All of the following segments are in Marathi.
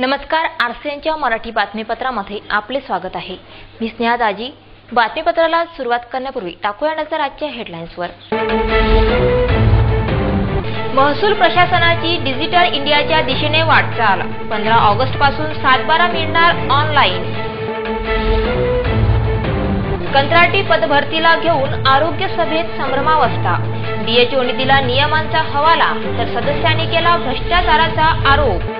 नमस्कार, आरसीएनच्या मराठी बातमीपत्रामध्ये आपले स्वागत आहे। मी स्नेहा दाजी। बातमीपत्राला सुरुवात करण्यापूर्वी टाकूया नजर आजच्या हेडलाईन्सवर। महसूल प्रशासनाची डिजिटल इंडियाच्या दिशेने वाटचाल। 15 ऑगस्ट पासून 7/12 मिळणार ऑनलाईन। कंत्राटी पदभरतीला घेऊन आरोग्य सभेत संभ्रमावस्था। डीएचओने दिला नियमांचा हवाला, तर सदस्यांनी केला भ्रष्टाचाराचा आरोप।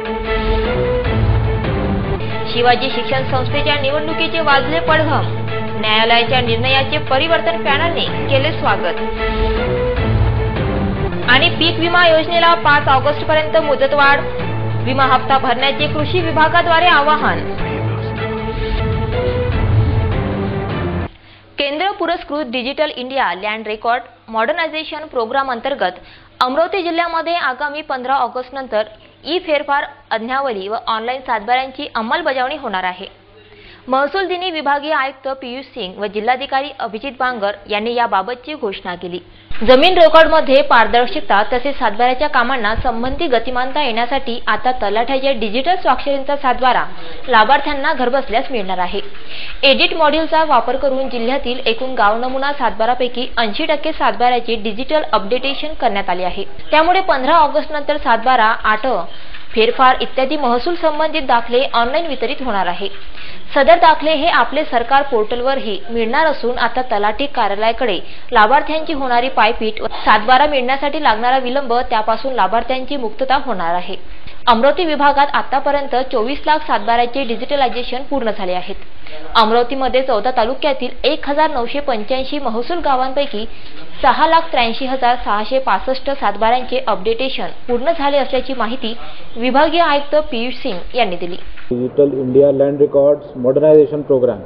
शिवाजी शिक्षण संस्थेच्या निवडणुकीचे वाजले पडघम। न्यायालयाच्या निर्णयाचे परिवर्तन पॅनलने केले स्वागत। आणि पीक विमा योजनेला 5 ऑगस्ट पर्यंत मुदतवाढ। विमा हप्ता भरण्याचे कृषी विभागाद्वारे आवाहन। केंद्र पुरस्कृत digital India land record modernization program अंतर्गत अमरावती जिल्ह्यामध्ये आगामी 15 ऑगस्ट नंतर ई फेरफार आज्ञावली व ऑनलाईन सातबाऱ्यांची अंमलबजावणी होणार आहे। महसूल दिनी विभागीय आयुक्त पियुष सिंग व जिल्हाधिकारी अभिजित बांगर यांनी याबाबतची घोषणा केली। जमीन रेकॉर्डमध्ये पारदर्शकता तसेच सातबाऱ्याच्या कामांना संबंधी गतिमानता येण्यासाठी आता तलाठ्याच्या डिजिटल स्वाक्षरींचा सातबारा लाभार्थ्यांना घरबसल्यास मिळणार आहे। एडिट मॉड्यूलचा वापर करून जिल्ह्यातील एकूण गाव नमुना सातबारापैकी 80% सातबाऱ्याचे डिजिटल अपडेटेशन करण्यात आले आहे। त्यामुळे 15 ऑगस्ट नंतर सातबारा, 8 फेरफार इत्यादी महसूल संबंधित दाखले ऑनलाईन वितरित होणार आहे। सदर दाखले हे आपले सरकार पोर्टलवरही मिळणार असून आता तलाठी कार्यालयाकडे लाभार्थ्यांची होणारी पायपीट व सातबारा मिळण्यासाठी लागणारा विलंब त्यापासून लाभार्थ्यांची मुक्तता होणार आहे। अमरावती विभागात आतापर्यंत 24 लाख सातबाऱ्याचे डिजिटलायझेशन पूर्ण झाले आहेत। अमरावतीमध्ये 14 तालुक्यातील 1985 महसूल गावांपैकी 6,83,665 सातबाऱ्यांचे अपडेटेशन पूर्ण झाले असल्याची माहिती विभागीय आयुक्त पियुष सिंग यांनी दिली। Digital India land records modernization program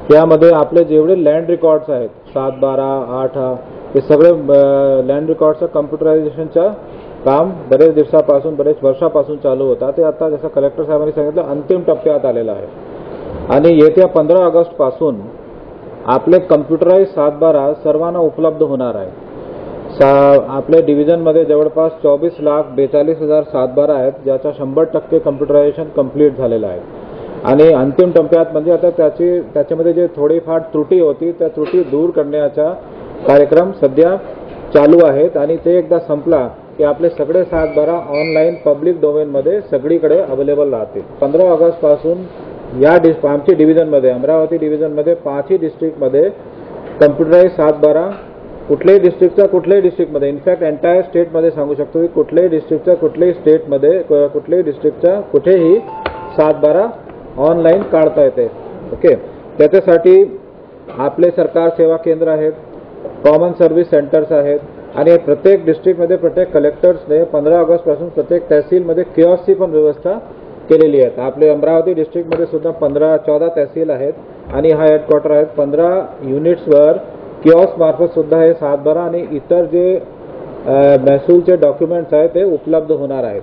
त्यामध्ये आपले जेवढे लँड रेकॉर्ड्स आहेत 7, 12, 8 हे सगळे लँड रेकॉर्डचं कम्प्युटरायझेशनचं काम बरेच दिवसापासून बरेच वर्षापासून चालू होता। ते आता जसं कलेक्टर साहेबांनी सांगितलं अंतिम टप्प्यात आलेलं आहे आणि येत्या 15 ऑगस्ट पासून आपले कम्प्युटराइज सातबारा सर्वांना उपलब्ध होणार आहे। आपल्या डिव्हिजनमध्ये जवळपास 24,42,000 सातबारा आहेत, ज्याचा 100% कम्प्युटरायझेशन कंप्लीट झालेलं आहे आणि अंतिम टप्प्यात म्हणजे आता त्याच्यामध्ये जे थोडीफार त्रुटी होती त्या त्रुटी दूर करण्याचा कार्यक्रम सध्या चालू आहेत आणि ते एकदा संपला की आपले सगळे सातबारा ऑनलाईन पब्लिक डोमेनमध्ये सगळीकडे अवेलेबल राहतील। 15 ऑगस्ट पासून या आमच्या डिव्हिजनमध्ये अमरावती डिव्हिजनमध्ये 5ही डिस्ट्रिक्टमध्ये कम्प्युटराइज सातबारा कुठल्याही डिस्ट्रिक्टमध्ये इनफॅक्ट एंटायर स्टेटमध्ये सांगू शकतो की कुठल्याही डिस्ट्रिक्टचा कुठेही सातबारा ऑनलाईन काढता येते। ओके, त्याच्यासाठी आपले सरकार सेवा केंद्र आहेत, कॉमन सर्व्हिस सेंटर्स आहेत आणि प्रत्येक डिस्ट्रिक्टमध्ये प्रत्येक कलेक्टर्सने 15 ऑगस्ट पासून प्रत्येक तहसीलमध्ये किऑस्कची पण व्यवस्था केलेली आहे। आपले अमरावती डिस्ट्रिक्टमध्ये सुद्धा 14 तहसील आहेत आणि हा हेडक्वार्टर आहेत। 15 युनिट्सवर किऑस्क मार्फत सुद्धा हे सातबारा आणि इतर जे महसूलचे डॉक्युमेंट्स आहेत ते उपलब्ध होणार आहेत।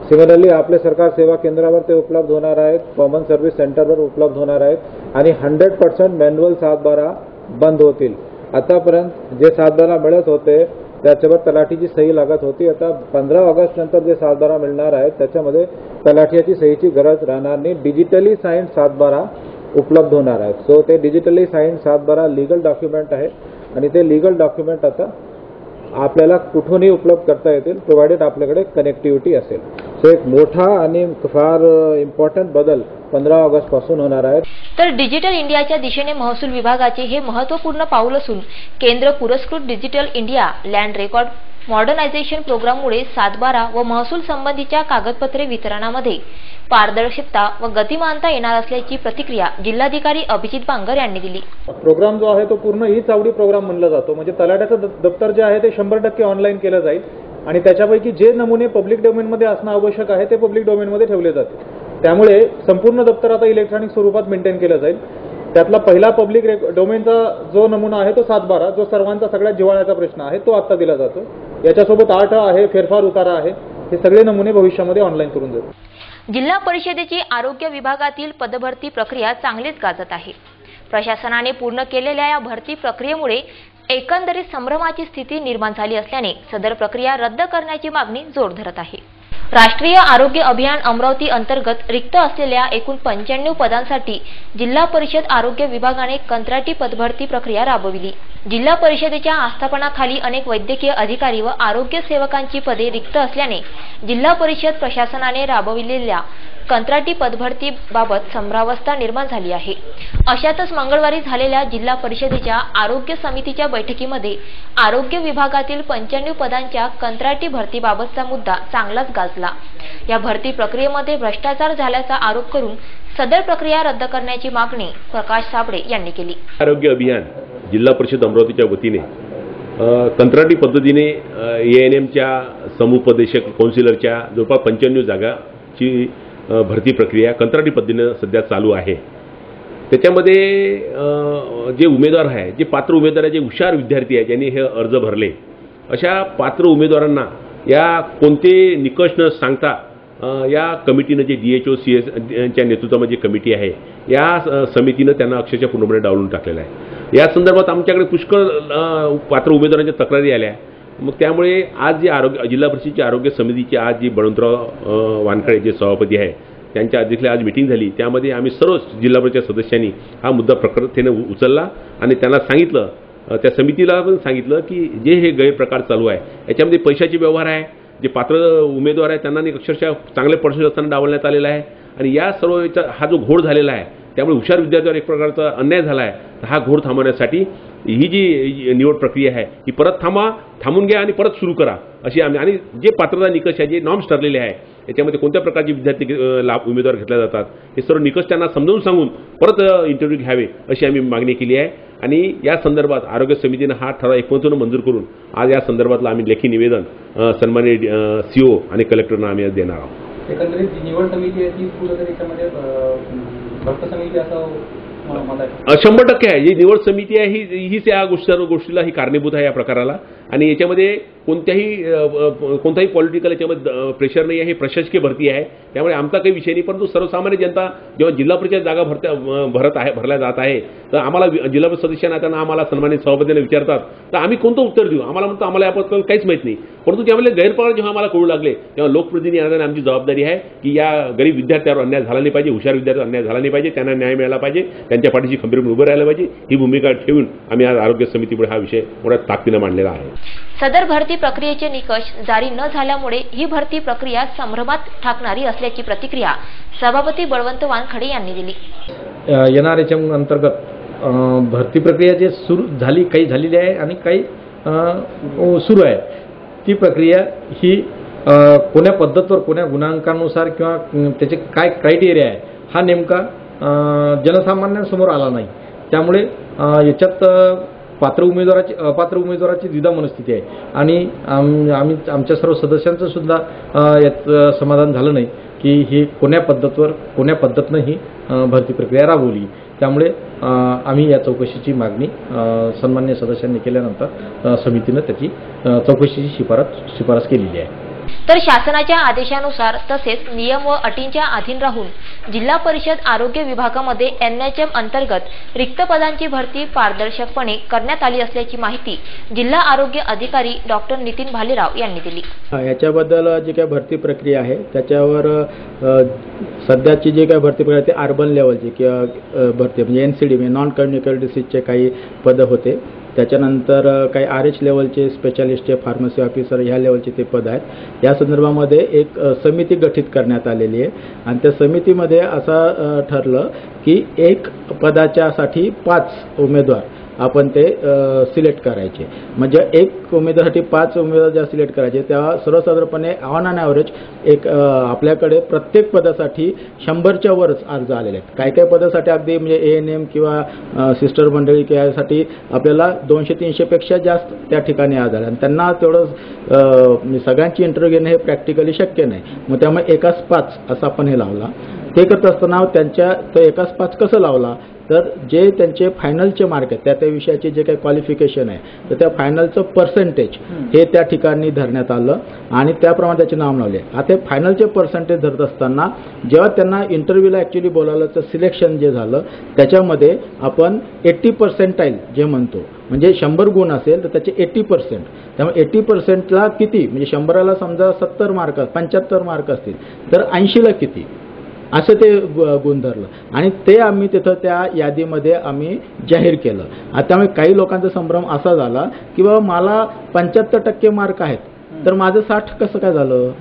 सिमिलरली आपले सरकार सेवा केंद्रावर ते उपलब्ध होणार आहेत, कॉमन सर्व्हिस सेंटरवर उपलब्ध होणार आहेत आणि 100% मॅन्युअल सातबारा बंद होतील। आतापर्यंत जे सातबारा मिळत होते त्याच्यावर तलाठीची सही लागत होती। आता 15 ऑगस्ट नंतर जे सातबारा मिळणार आहेत त्याच्यामध्ये तलाठीची सहीची गरज राहणार नाही, डिजिटली साइंड सातबारा उपलब्ध होणार आहेत। सो ते डिजिटली साइंड सातबारा लीगल डॉक्युमेंट आहे आणि ते लीगल डॉक्युमेंट आता आपल्याला कुठूनही उपलब्ध करता येतील प्रोव्हाइडेड आपल्याकडे कनेक्टिव्हिटी असेल। सो एक मोठा आणि फार इम्पॉर्टंट बदल 15 ऑगस्ट पासून होणार आहे। तर डिजिटल इंडियाच्या दिशेने महसूल विभागाचे हे महत्त्वपूर्ण पाऊल असून केंद्र पुरस्कृत digital India land record modernisation प्रोग्राममुळे सातबारा व महसूल संबंधीच्या कागदपत्रे वितरणामध्ये पारदर्शकता व गतिमानता येणार असल्याची प्रतिक्रिया जिल्हाधिकारी अभिजित बांगर यांनी दिली। प्रोग्राम जो आहे तो पूर्ण ई चावडी प्रोग्राम म्हणला जातो, म्हणजे तलाठ्याचं दप्तर जे आहे ते 100% ऑनलाईन केलं जाईल आणि त्याच्यापैकी जे नमुने पब्लिक डोमेनमध्ये असणं आवश्यक आहे ते पब्लिक डोमेनमध्ये ठेवले जातील। त्यामुळे संपूर्ण दप्तर आता इलेक्ट्रॉनिक स्वरूपात मेंटेन केलं जाईल। त्यातला पहिला पब्लिक डोमेनचा जो नमुना आहे तो सातबारा, जो सर्वांचा सगळ्यात जिव्हाळ्याचा प्रश्न आहे तो आता दिला जातो। याच्यासोबत 8 आहे, फेरफार उतारा आहे, हे सगळे नमुने भविष्यामध्ये ऑनलाईन करून देऊ। जिल्हा परिषदेची आरोग्य विभागातील पदभरती प्रक्रिया चांगलीच गाजत आहे। प्रशासनाने पूर्ण केलेल्या या भरती प्रक्रियेमुळे एकंदरीत संभ्रमाची स्थिती निर्माण झाली असल्याने सदर प्रक्रिया रद्द करण्याची मागणी जोर धरत आहे। राष्ट्रीय आरोग्य अभियान अमरावती अंतर्गत रिक्त असलेल्या एकूण 95 पदांसाठी जिल्हा परिषद आरोग्य विभागाने कंत्राटी पदभरती प्रक्रिया राबविली। जिल्हा परिषदेच्या आस्थापनाखाली अनेक वैद्यकीय अधिकारी व आरोग्य सेवकांची पदे रिक्त असल्याने जिल्हा परिषद प्रशासनाने राबविलेल्या कंत्राटी पदभरतीबाबत संभ्रमावस्था निर्माण झाली आहे। अशातच मंगळवारी झालेल्या जिल्हा परिषदेच्या आरोग्य समितीच्या बैठकीमध्ये आरोग्य विभागातील 95 पदांच्या कंत्राटी भरतीबाबतचा मुद्दा चांगलाच गाजला। या भरती प्रक्रियेमध्ये भ्रष्टाचार झाल्याचा आरोप करून सदर प्रक्रिया रद्द करण्याची मागणी प्रकाश साबळे यांनी केली। आरोग्य अभियान जिल्हा परिषद अमरावतीच्या वतीने कंत्राटी पद्धतीने ANMच्या समुपदेशक काउन्सिलरच्या जवळपास 95 जागाची भरती प्रक्रिया कंत्राटी पद्धतीने सध्या चालू आहे। त्याच्यामध्ये जे उमेदवार आहे, जे पात्र उमेदवार आहे, जे हुशार विद्यार्थी आहेत, ज्यांनी हे अर्ज भरले, अशा पात्र उमेदवारांना या कोणते निकष न सांगता या कमिटीनं जे DHO CS च्या नेतृत्वामध्ये जे कमिटी आहे, या समितीनं त्यांना अक्षरशः पूर्णपणे डावलून टाकलेलं आहे। या संदर्भात आमच्याकडे पुष्कळ पात्र उमेदवारांच्या तक्रारी आल्या। मग त्यामुळे आज जे जिल्हा परिषदेच्या आरोग्य समितीची आज जी बळवंतराव वानखडे जे सभापती आहे, त्यांच्या अध्यक्षतेखाली आज मीटिंग झाली। त्यामध्ये आम्ही सर्व जिल्हा परिषद सदस्यांनी हा मुद्दा प्रखरतेने उचलला आणि त्यांना सांगितलं, त्या समितीला पण सांगितलं की जे हे गैरप्रकार चालू आहे याच्यामध्ये पैशाचे व्यवहार आहे, जे पात्र उमेदवार आहेत त्यांना अक्षरशः चांगले पर्सेंटेज असताना डावलण्यात आलेला आहे आणि या सर्व हा जो घोळ झालेला आहे त्यामुळे हुशार विद्यार्थ्यावर एक प्रकारचा अन्याय झाला आहे। हा घोळ थांबवण्यासाठी ही जी निवड प्रक्रिया आहे ही परत थांबून घ्या आणि परत सुरू करा अशी आम्ही, आणि जे पात्रता निकष आहे, जे नॉर्म्स ठरलेले आहे, याच्यामध्ये कोणत्या प्रकारचे विद्यार्थी उमेदवार घेतले जातात हे सर्व निकष त्यांना समजावून सांगून परत इंटरव्ह्यू घ्यावे अशी आम्ही मागणी केली आहे। आणि या संदर्भात आरोग्य समितीने हा ठराव एकमताने मंजूर करून आज या संदर्भातलं आम्ही लेखी निवेदन सन्माननीय CO आणि कलेक्टरना आम्ही आज देणार आहोत। एकंदरीत जी निवड समिती आहे ती कुठेतरी त्याच्यामध्ये भक्त समिती असं 100% आहे। जी निवड समिती आहे हीच या गोष्टीला ही कारणीभूत आहे या प्रकाराला, आणि याच्यामध्ये कोणताही पॉलिटिकल याच्यामध्ये प्रेशर नाही आहे। ही प्रशासकीय भरती आहे, त्यामुळे आमचा काही विषय नाही। परंतु सर्वसामान्य जनता जेव्हा जिल्हा परिषद जागा भरल्या जात आहे तर आम्हाला जिल्हा परिषद सदस्यांना त्यांना आम्हाला सन्मानित सभापतींना विचारतात तर आम्ही कोणतं उत्तर देऊ? आम्हाला म्हणतो आम्हाला याबद्दल काहीच माहीत नाही। परंतु त्यामुळे गैरप्रकार जेव्हा आम्हाला कळू लागले तेव्हा लोकप्रतिनिधी येणाऱ्यांना आमची जबाबदारी आहे की या गरीब विद्यार्थ्यावर अन्याय झाला नाही पाहिजे, हुशार विद्यार्थ्यावर अन्याय झाला नाही पाहिजे, त्यांना न्याय मिळाला पाहिजे, त्यांच्या पाठीशी खंबीरपणे उभं राहायला पाहिजे। ही भूमिका ठेवून आम्ही आज आरोग्य समितीपुढे हा विषय मोठ्या ताकदीने मांडलेला आहे। सदर भरती प्रक्रियेचे निकष जारी न झाल्यामुळे ही भरती प्रक्रिया संभ्रमात टाकणारी असल्याची प्रतिक्रिया सभापती बळवंत वानखडे यांनी दिली। येणाऱ्याच्या अंतर्गत भरती प्रक्रिया जे सुरू झाली, काही झालेली आहे आणि काही सुरू आहे, ती प्रक्रिया ही कोण्या पद्धतीवर, कोण्या गुणांकानुसार किंवा त्याचे काय क्रायटेरिया आहे हा नेमका जनसामान्यांसमोर आला नाही। त्यामुळे याच्यात पात्र उमेदवाराची द्विधा मनस्थिती आहे आणि आमच्या सर्व सदस्यांचं सुद्धा यात समाधान झालं नाही की ही कोण्या पद्धतीनं ही भरती प्रक्रिया राबवली। त्यामुळे आम्ही या चौकशीची मागणी सन्मान्य सदस्यांनी केल्यानंतर समितीनं त्याची चौकशीची शिफारस केलेली आहे। तर शासनाच्या आदेशानुसार तसेच नियम व अटींच्या अधीन राहून जिल्हा परिषद आरोग्य विभागामध्ये NHM अंतर्गत रिक्त पदांची भरती पारदर्शकपणे करण्यात आली असल्याची माहिती जिल्हा आरोग्य अधिकारी डॉक्टर नितीन भालेराव यांनी दिली। याच्याबद्दल जी काही भरती प्रक्रिया आहे त्याच्यावर सध्याची जी काही भरती प्रक्रिया ती अर्बन लेवलची किंवा भरती म्हणजे NCD म्हणजे नॉन कम्युनिकेबल डिसीजचे काही पदं होते। त्याच्यानंतर काही RH लेवलचे स्पेशालिस्टचे फार्मसी ऑफिसर ह्या लेवलचे ते पद आहेत। या संदर्भामध्ये एक समिती गठीत करण्यात आलेली आहे आणि त्या समितीमध्ये असं ठरलं की एक पदाच्यासाठी 5 उमेदवार आपण ते सिलेक्ट करायचे। म्हणजे एक उमेदवारासाठी 5 उमेदवार ज्या सिलेक्ट करायचे तेव्हा सर्वसाधारणपणे ऑन ॲन ॲव्हरेज एक आपल्याकडे प्रत्येक पदासाठी 100च्या वरच अर्ज आलेले आहेत। काही पदासाठी अगदी म्हणजे ANM किंवा सिस्टर मंडळी किंवा यासाठी आपल्याला 200-300 पेक्षा जास्त त्या ठिकाणी अर्ज आले आणि त्यांना तेवढं सगळ्यांची इंटरव्ह्यू घेणं हे प्रॅक्टिकली शक्य नाही। मग त्यामुळे एकाच 5 असं आपण हे लावला ते करत असताना त्यांच्या तो एकाच पाच कसं लावला, तर जे त्यांचे फायनलचे मार्क आहेत त्या विषयाचे जे काही क्वालिफिकेशन आहे तर त्या फायनलचं पर्सेंटेज हे त्या ठिकाणी धरण्यात आलं आणि त्याप्रमाणे त्याचे नाव लावले. आता फायनलचे पर्सेंटेज धरत असताना जेव्हा त्यांना इंटरव्ह्यूला ॲक्च्युली बोलावलं तर सिलेक्शन जे झालं त्याच्यामध्ये आपण 80% जे म्हणतो, म्हणजे 100 गुण असेल तर त्याचे 80%. त्यामुळे 80%ला किती, म्हणजे 100ला समजा 70 मार्क 75 मार्क असतील तर 80ला किती असं ते गुण धरलं आणि ते आम्ही तिथं त्या यादीमध्ये आम्ही जाहीर केलं. आता त्यामुळे काही लोकांचा संभ्रम असा झाला की बाबा मला 75% मार्क आहेत तर माझं 60 कसं काय झालं,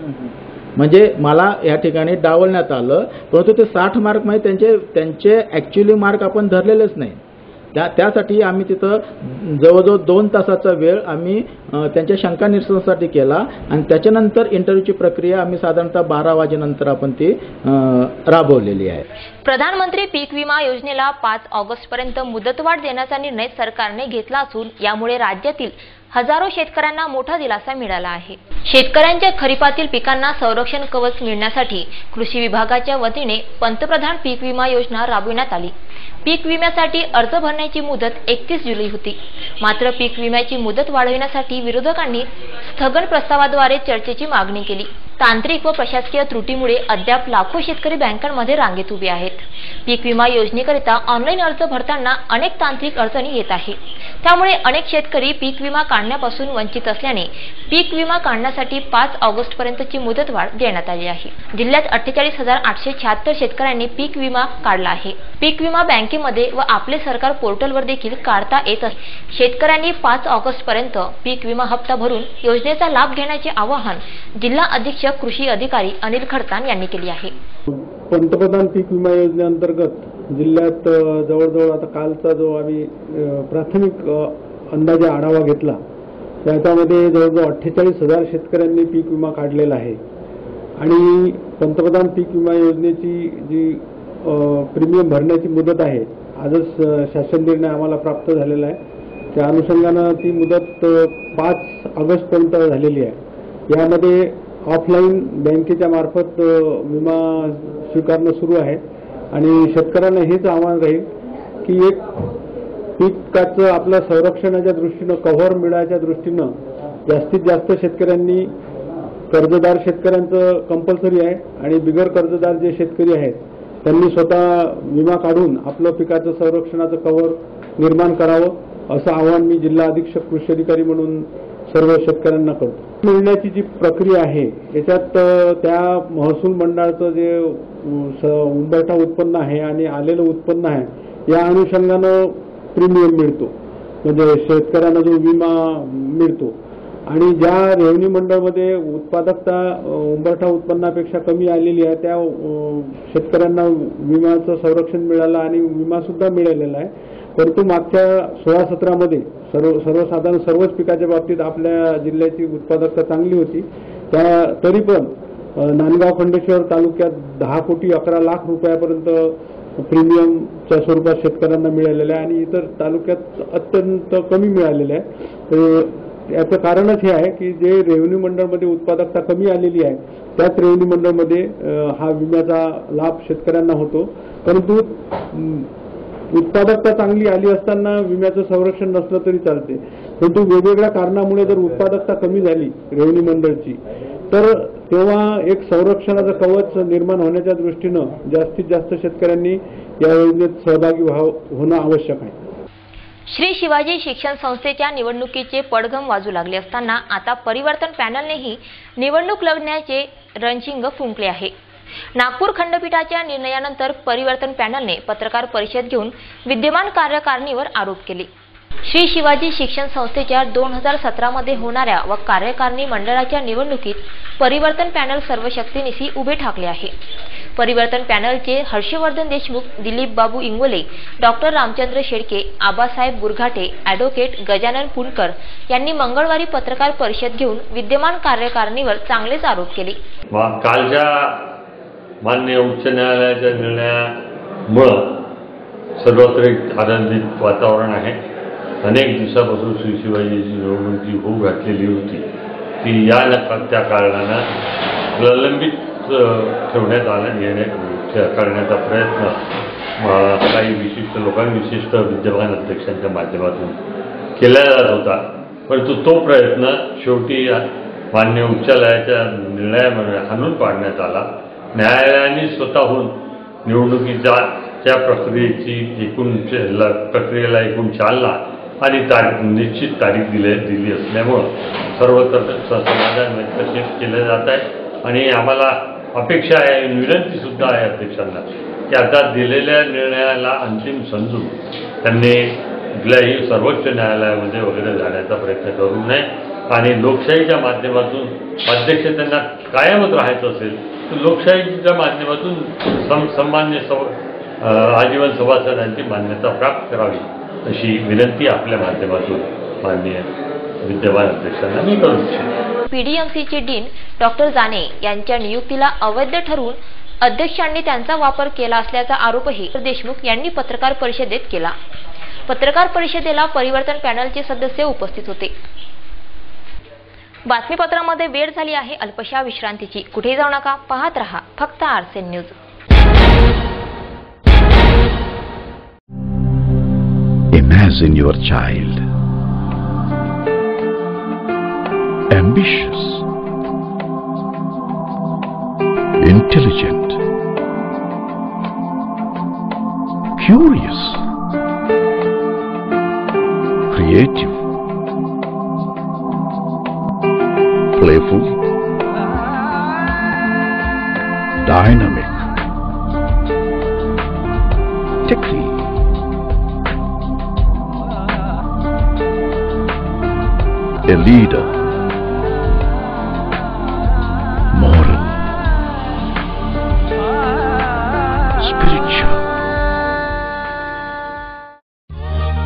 म्हणजे मला या ठिकाणी डावलण्यात आलं. परंतु ते 60 मार्क म्हणजे त्यांचे ॲक्च्युली मार्क आपण धरलेलेच नाही. त्यासाठी आम्ही तिथं जवळजवळ 2 तासाचा वेळ आम्ही त्यांच्या शंका निरसनासाठी केला आणि त्याच्यानंतर इंटरव्ह्यूची प्रक्रिया आम्ही साधारणतः 12 वाजेनंतर आपण ती राबवलेली आहे. प्रधानमंत्री पीक विमा योजनेला 5 ऑगस्टपर्यंत मुदतवाढ देण्याचा निर्णय सरकारने घेतला असून यामुळे राज्यातील हजारो शेतकऱ्यांना मोठा दिलासा मिळाला आहे. शेतकऱ्यांच्या खरीपातील पिकांना संरक्षण कवच मिळण्यासाठी कृषी विभागाच्या वतीने पंतप्रधान पीक विमा योजना राबविण्यात आली. पीक विम्यासाठी अर्ज भरण्याची मुदत 31 जुलै होती. मात्र पीक विम्याची मुदत वाढविण्यासाठी विरोधकांनी स्थगन प्रस्तावाद्वारे चर्चेची मागणी केली. तांत्रिक व प्रशासकीय त्रुटीमुळे अद्याप लाखो शेतकरी बँकांमध्ये रांगेत उभे आहेत. पीक विमा योजनेकरिता ऑनलाईन अर्ज भरताना अनेक तांत्रिक अडचणी येत आहेत. त्यामुळे अनेक शेतकरी पीक विमा काढण्यापासून वंचित असल्याने पीक विमा काढण्यासाठी 5 ऑगस्टपर्यंतची मुदतवाढ देण्यात आली आहे. जिल्ह्यात 48,876 शेतकऱ्यांनी पीक विमा काढला आहे. पीक विमा बँकेमध्ये व आपले सरकार पोर्टलवर देखील काढता येत असते. शेतकऱ्यांनी 5 ऑगस्टपर्यंत पीक विमा हप्ता भरून योजनेचा लाभ घेण्याचे आवाहन जिल्हा अधीक्षक कृषी अधिकारी अनिल खडतान यांनी केले आहे. पंतप्रधान पीक विमा योजनेअंतर्गत जिल्ह्यात जवळजवळ आता कालचा जो आम्ही प्राथमिक अंदाजे आढावा घेतला त्याच्यामध्ये जवळजवळ 48,000 शेतकऱ्यांनी पीक विमा काढलेला आहे आणि पंतप्रधान पीक विमा योजनेची जी प्रीमियम भरण्याची मुदत आहे आजच शासन निर्णय आम्हाला प्राप्त झालेला आहे. त्या अनुषंगानं ती मुदत 5 ऑगस्टपर्यंत झालेली आहे. यामध्ये ऑफलाईन बँकेच्या मार्फत विमा स्वीकारणं सुरू आहे आणि शेतकऱ्यांना हेच आव्हान राहील की एक पिकाचं आपल्या संरक्षणाच्या दृष्टीनं कव्हर मिळायच्या दृष्टीनं जास्तीत जास्त शेतकऱ्यांनी कर्जदार शेतकऱ्यांचं कंपल्सरी आहे आणि बिगर कर्जदार जे शेतकरी आहेत त्यांनी स्वतः विमा काढून आपलं पिकाचं संरक्षणाचं कव्हर निर्माण करावं असं आवाहन मी जिल्हा अधीक्षक कृषी अधिकारी म्हणून सर्व शेतकऱ्यांना करतो. मिळण्याची जी प्रक्रिया आहे याच्यात त्या महसूल मंडळाचं जे उंबरठा उत्पन्न आहे आणि आलेलं उत्पन्न आहे या अनुषंगानं प्रीमियम मिळतो, म्हणजे शेतकऱ्यांना जो विमा मिळतो आणि ज्या रेव्हन्यू मंडळमध्ये उत्पादकता उंबरठा उत्पन्नापेक्षा कमी आलेली आहे त्या शेतकऱ्यांना विम्याचं संरक्षण मिळालं आणि विमा सुद्धा मिळालेला आहे. परंतु मागच्या 16-17मध्ये सर्वसाधारण सर्वच पिकाच्या बाबतीत आपल्या जिल्ह्याची उत्पादकता चांगली होती. तरी पण नांदगाव खंडेश्वर तालुक्यात 10 कोटी 11 लाख रुपयापर्यंत प्रीमियमच्या स्वरूपात शेतकऱ्यांना मिळालेलं आहे आणि इतर तालुक्यात अत्यंत कमी मिळालेलं आहे. याचं कारणच हे आहे की जे रेव्हन्यू मंडळमध्ये उत्पादकता कमी आलेली आहे त्याच रेव्हन्यू मंडळमध्ये हा विम्याचा लाभ शेतकऱ्यांना होतो. परंतु उत्पादकता चांगली आली असताना विम्याचं संरक्षण नसलं तरी चालते. परंतु वेगवेगळ्या कारणामुळे जर उत्पादकता कमी झाली रेव्हन्यू मंडळची तर तेव्हा एक संरक्षणाचं कवच निर्माण होण्याच्या दृष्टीनं जास्तीत जास्त शेतकऱ्यांनी या योजनेत सहभागी होणं आवश्यक आहे. श्री शिवाजी शिक्षण संस्थेच्या निवडणुकीचे पडघम वाजू लागले असताना आता परिवर्तन पॅनलनेही निवडणूक लढण्याचे रणशिंग फुंकले आहे. नागपूर खंडपीठाच्या निर्णयानंतर परिवर्तन पॅनलने पत्रकार परिषद घेऊन विद्यमान कार्यकारिणीवर आरोप केले. श्री शिवाजी शिक्षण संस्थेच्या 2017 होणाऱ्या व कार्यकारिणी मंडळाच्या निवडणुकीत परिवर्तन पॅनल सर्व शक्तीनिशी उभे ठाकले आहे. परिवर्तन पॅनलचे हर्षवर्धन देशमुख, दिलीप बाबू इंगोले, डॉक्टर रामचंद्र शेळके, आबासाहेब बुरघाटे, ॲडव्होकेट गजानन पुणकर यांनी मंगळवारी पत्रकार परिषद घेऊन विद्यमान कार्यकारिणीवर चांगलेच आरोप केले. कालच्या माननीय उच्च न्यायालयाच्या निर्णयामुळं सर्वत्र एक आनंदित वातावरण आहे. अनेक दिवसापासून श्री शिवाजीची निवडणुकी होऊ घातलेली होती ती त्या कारणानं प्रलंबित ठेवण्यात आलं करण्याचा प्रयत्न काही विशिष्ट विशिष्ट विद्यमान अध्यक्षांच्या माध्यमातून केला जात होता. परंतु तो प्रयत्न शेवटी मान्य उच्च न्यायालयाच्या निर्णयामुळे हाणून पाडण्यात आला. न्यायालयाने स्वतःहून निवडणुकीच्या प्रक्रियेला एकूण चालना आणि निश्चित तारीख दिली असल्यामुळं सर्वत्र समाधान व्यक्त केलं जात आहे. आणि आम्हाला अपेक्षा आहे, विनंतीसुद्धा आहे अध्यक्षांना की आता दिलेल्या निर्णयाला अंतिम समजून त्यांनी कुठल्याही सर्वोच्च न्यायालयामध्ये वगैरे जाण्याचा प्रयत्न करू नये. आणि लोकशाहीच्या माध्यमातून अध्यक्ष त्यांना कायमच राहायचं असेल तर लोकशाहीच्या माध्यमातून सामान्य आजीवन सभासदांची मान्यता प्राप्त करावी अशी विनंती आपल्या माध्यमातून माननीय विद्यमान अध्यक्षांना मी करू इच्छितो. पीडीएमसीचे डीन डॉक्टर जाने यांच्या नियुक्तीला अवैध ठरवून अध्यक्षांनी त्यांचा वापर केला असल्याचा आरोपही देशमुख यांनी पत्रकार परिषदेत केला. पत्रकार परिषदेला परिवर्तन पॅनलचे सदस्य उपस्थित होते. बातमीपत्रामध्ये वेळ झाली आहे अल्पशा विश्रांतीची. कुठे जाऊ नका, पाहत रहा फक्त आरसेन news. Imagine your child, ambitious, intelligent, curious, creative, playful, dynamic, techy, a leader, moral, spiritual.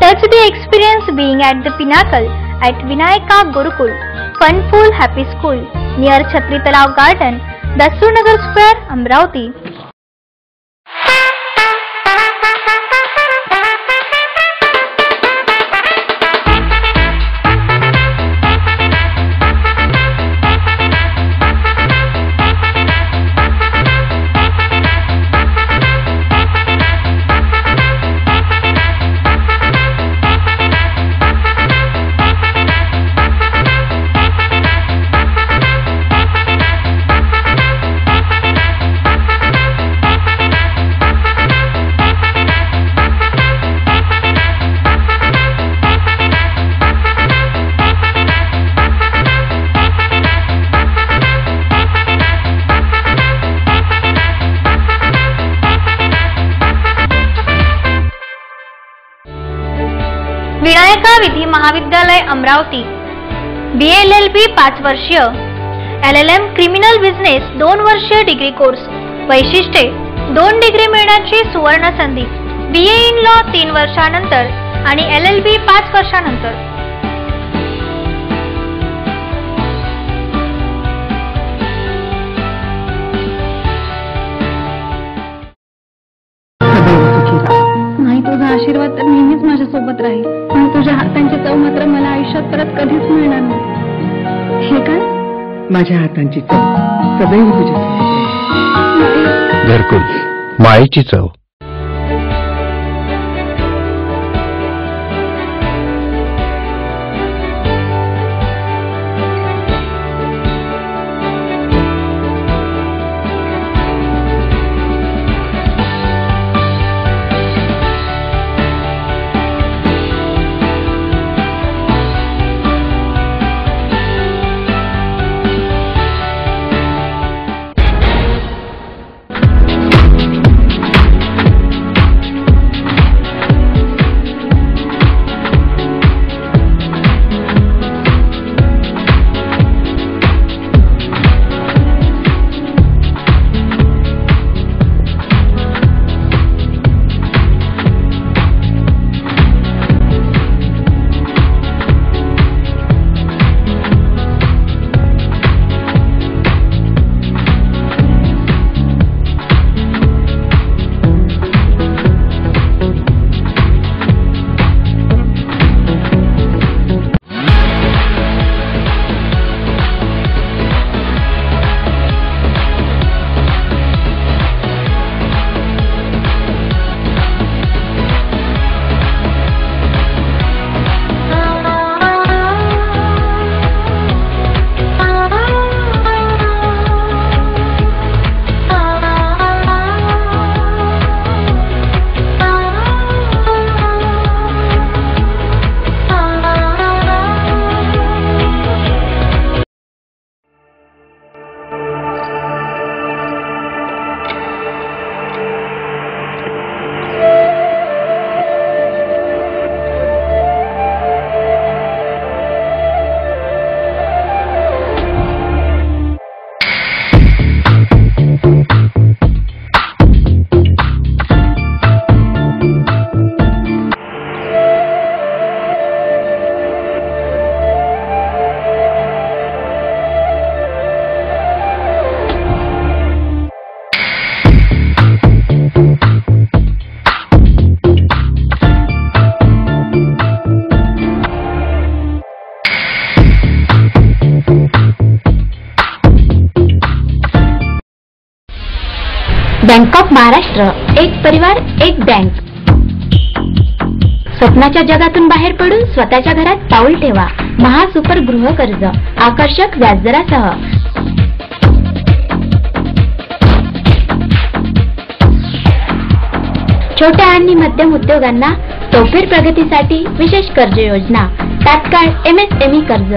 Touch the experience being at the pinnacle at Vinayaka Gurukul, Funful Happy School near Chhatri Talav Garden, Dasturnagar Square, Amravati. Vinayaka विधी महाविद्यालय अमरावती. BLLB 5 वर्षीय, LLM क्रिमिनल बिझनेस 2 वर्षीय डिग्री कोर्स. वैशिष्ट्ये 2 डिग्री मिळण्याची सुवर्ण संधी. BA इन लॉ 3 वर्षानंतर आणि LLB 5 वर्षानंतर. तुझा आशीर्वाद तर नेहमीच माझ्या सोबत राहील, पण तुझ्या हातांची चव मात्र मला आयुष्यात परत कधीच मिळणार नाही. हे काय? माझ्या हातांची चव सदैव तुझ्या सोबत. घरकुल, मायेची चव. बँक ऑफ महाराष्ट्र, एक परिवार एक बँक. स्वप्नाच्या जगातून बाहेर पडून स्वतःच्या घरात पाऊल ठेवा. महासुपर गृह कर्ज आकर्षक व्याजदरासह. छोट्या आणि मध्यम उद्योगांना चौफेर प्रगतीसाठी विशेष कर्ज योजना. तात्काळ MSME कर्ज.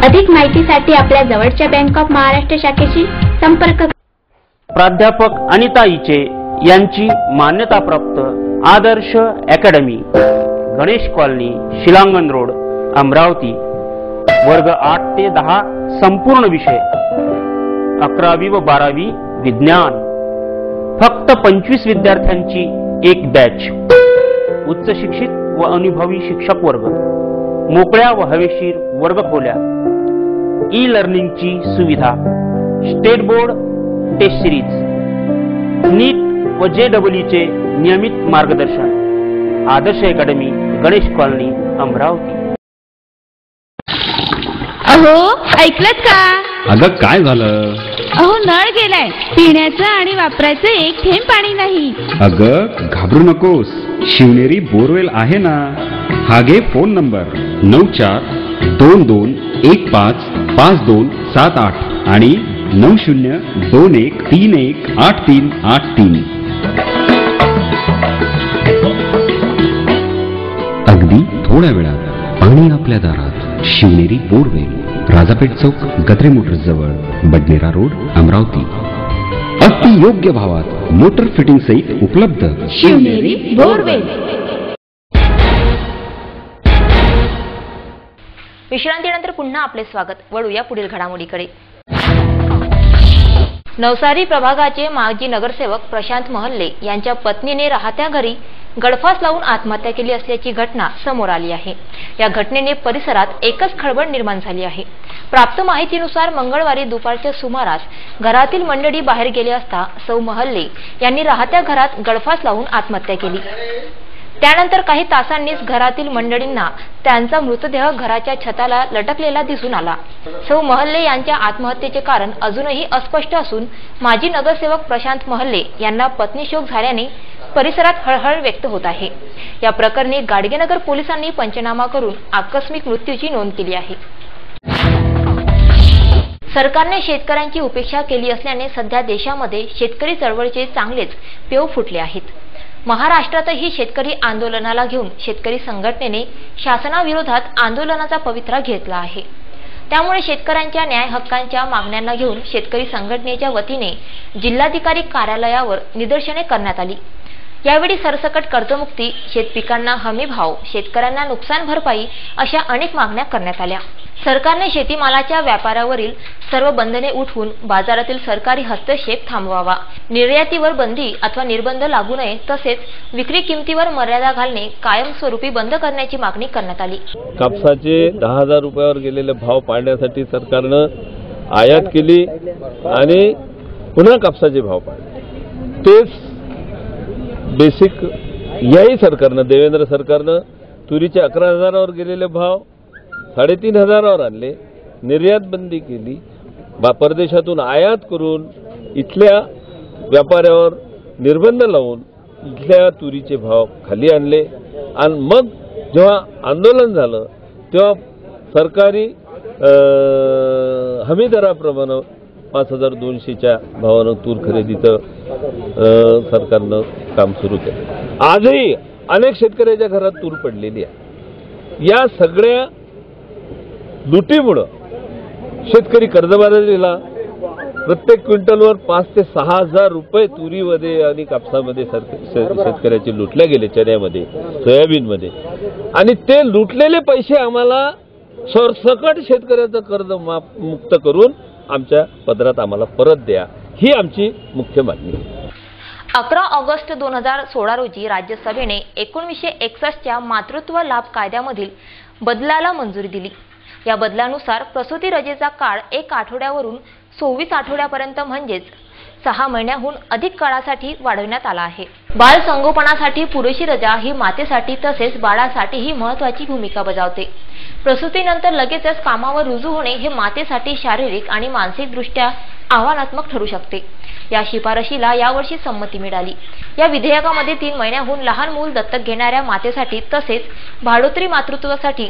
अधिक माहितीसाठी आपल्या जवळच्या बँक ऑफ महाराष्ट्र शाखेशी संपर्क. प्राध्यापक अनिता इचे यांची मान्यताप्राप्त Adarsh Academy, Ganesh Colony, Shilangan Road, Amravati. वर्ग 8 ते 10 संपूर्ण विषय. 11वी व 12वी विज्ञान. फक्त 25 विद्यार्थ्यांची एक बॅच. उच्च शिक्षित व अनुभवी शिक्षक वर्ग. मोकळ्या व हवेशीर वर्गखोल्या. ई-लर्निंगची सुविधा. State board test series. NEET व JEE नियमित मार्गदर्शन. Adarsh Academy, Ganesh Colony, Amravati. अहो ऐकलत का? अगं काय झालं? अहो नळ गेलाय. पिण्याचं आणि वापरायचं एक थेंब पाणी नाही. अगं घाबरू नकोस, शिवनेरी बोरवेल आहे ना. हा घे फोन नंबर 9422155278 आणि 9021318383. अगदी थोड्या वेळात पाणी आपल्या दारात. शिवनेरी बोरवेल, राजापेठ चौक, गत्रे मोटर्स जवळ, बडनेरा रोड, अमरावती. अति योग्य भावात मोटर फिटिंग सहित उपलब्ध. शिवनेरी बोरवेल. विश्रांतीनंतर पुन्हा आपले स्वागत. वळूया पुढील घडामोडीकडे. नवसारी प्रभागाचे माजी नगरसेवक प्रशांत महल्ले यांच्या पत्नीने राहत्या घरी गळफास लावून आत्महत्या केली असल्याची घटना समोर आली आहे. या घटनेने परिसरात एकच खळबळ निर्माण झाली आहे. प्राप्त माहितीनुसार मंगळवारी दुपारच्या सुमारास घरातील मंडळी बाहेर गेले असता सौ महल्ले यांनी राहत्या घरात गळफास लावून आत्महत्या केली. त्यानंतर काही तासांनीच घरातील मंडळींना त्यांचा मृतदेह घराच्या छताला लटकलेला दिसून आला. सौ महल्ले यांच्या आत्महत्येचे कारण अजूनही अस्पष्ट असून माजी नगरसेवक प्रशांत महल्ले यांना पत्नीशोक झाल्याने परिसरात हळहळ व्यक्त होत आहे. या प्रकरणी गाडगेनगर पोलिसांनी पंचनामा करून आकस्मिक मृत्यूची नोंद केली आहे. सरकारने शेतकऱ्यांची उपेक्षा केली असल्याने सध्या देशामध्ये शेतकरी चळवळीचे चांगलेच पेव फुटले आहेत. महाराष्ट्रातही शेतकरी आंदोलनाला घेऊन शेतकरी संघटनेने शासनाविरोधात आंदोलनाचा पवित्रा घेतला आहे. त्यामुळे शेतकऱ्यांच्या न्याय हक्कांच्या मागण्यांना घेऊन शेतकरी संघटनेच्या वतीने जिल्हाधिकारी कार्यालयावर निदर्शने करण्यात आली. यावेळी सरसकट कर्जमुक्ती, शेतपिकांना हमी भाव, शेतकऱ्यांना नुकसान भरपाई अशा अनेक मागण्या करण्यात आल्या. सरकारने शेतीमालाच्या व्यापारावरील सर्व बंधने उठवून बाजारातील सरकारी हस्तक्षेप थांबवावा, निर्यातीवर बंदी अथवा निर्बंध लागू नये, तसेच विक्री किमतीवर मर्यादा घालणे कायमस्वरूपी बंद करण्याची मागणी करण्यात आली. कापसाचे 10,000 रुपयावर गेलेले भाव पाडण्यासाठी सरकारनं आयात केली आणि पुन्हा कापसाचे भाव पाडले. तेच बेसिक याही सरकारनं, देवेंद्र सरकारनं तुरीचे 11,000वर गेलेले भाव 3,500वर आणले, निर्यात बंदी केली, परदेशातून आयात करून इथल्या व्यापाऱ्यावर निर्बंध लावून इथल्या तुरीचे भाव खाली आणले. आणि मग जेव्हा आंदोलन झालं तेव्हा सरकारी हमी दराप्रमाणे 5,200च्या भावानं तूर खरेदीचं सरकारनं काम सुरू केलं. आजही अनेक शेतकऱ्याच्या घरात तूर पडलेली आहे. या सगळ्या लुटीमुळं शेतकरी कर्जबाजारीला प्रत्येक क्विंटलवर 5,000 ते 6,000 रुपये तुरीमध्ये आणि कापसामध्ये शेतकऱ्याचे लुटले गेले, चण्यामध्ये, सोयाबीनमध्ये. आणि ते लुटलेले पैसे आम्हाला सरसकट शेतकऱ्याचं कर्ज मुक्त करून आमच्या पदरात आम्हाला परत द्या, ही आमची मुख्य मागणी आहे. 11 ऑगस्ट 2016 रोजी राज्यसभेने 1961च्या मातृत्व लाभ कायद्यामधील बदलाला मंजुरी दिली. या बदलानुसार प्रसूती रजेचा काळ 1 आठवड्यावरून 24 आठवड्यापर्यंत म्हणजेच 6 महिन्याहून अधिक काळासाठी वाढवण्यात आला आहे. बाल संगोपनासाठी पुरेशी रजा ही मातेसाठी तसेच बाळासाठीही महत्त्वाची भूमिका बजावते. प्रसूतीनंतर लगेचच कामावर रुजू होणे हे मातेसाठी शारीरिक आणि मानसिकदृष्ट्या आव्हानात्मक ठरू शकते। या शिफारशीला यावर्षी संमती मिळाली। या विधेयकामध्ये 3 महिन्याहून लहान मूल दत्तक घेणाऱ्या मातेसाठी तसेच भाडोत्री मातृत्वासाठी